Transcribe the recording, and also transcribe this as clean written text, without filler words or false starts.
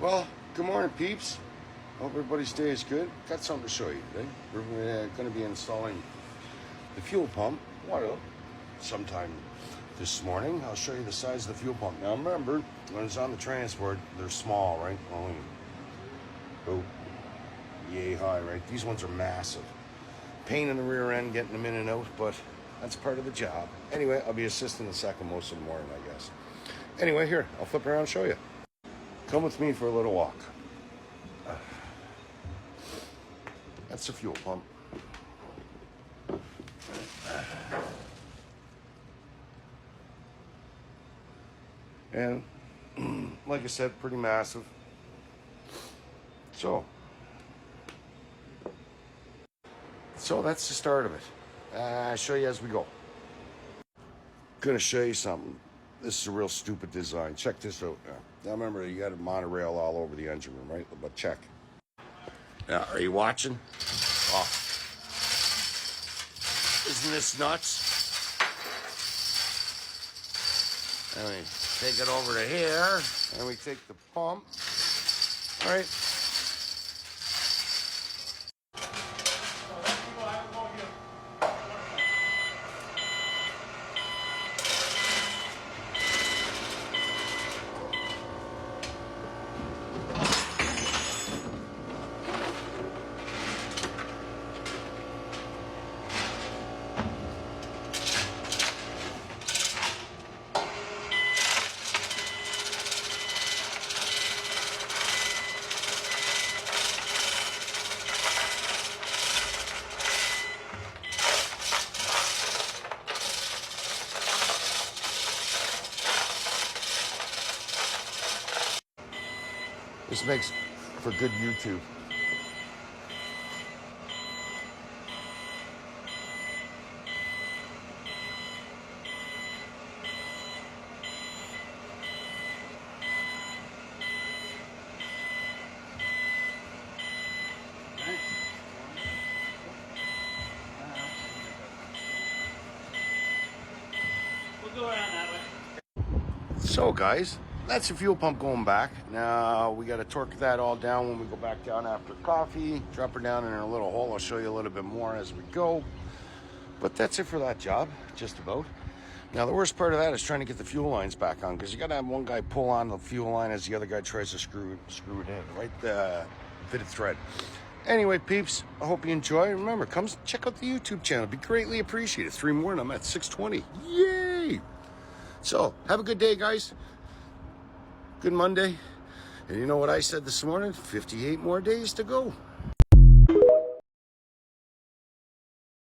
Well, good morning, peeps. Hope everybody's day is good. Got something to show you today. We're going to be installing the fuel pump. What sometime this morning. I'll show you the size of the fuel pump. Now, remember, when it's on the transport, they're small, right? Oh, yay high, right? These ones are massive. Pain in the rear end getting them in and out, but that's part of the job. Anyway, I'll be assisting the second most of the morning, I guess. Anyway, here, I'll flip around and show you. Come with me for a little walk. That's the fuel pump. And like I said, pretty massive. So that's the start of it. I'll show you as we go. Gonna show you something. This is a real stupid design. Check this out. Now remember, you got a monorail all over the engine room, right? But check. Now, are you watching? Oh. Isn't this nuts? And we take it over to here, and we take the pump. All right. This makes for good YouTube. We'll go around that way. So guys, that's the fuel pump going back. Now we got to torque that all down when we go back down after coffee. Drop her down in a little hole. I'll show you a little bit more as we go. But that's it for that job, just about. Now the worst part of that is trying to get the fuel lines back on, because you got to have one guy pull on the fuel line as the other guy tries to screw it in, right? The fitted thread. Anyway, peeps, I hope you enjoy. Remember, come check out the YouTube channel. It'd be greatly appreciated. 3 more and I'm at 620. Yay! So, have a good day, guys. Good Monday. And you know what I said this morning? 58 more days to go.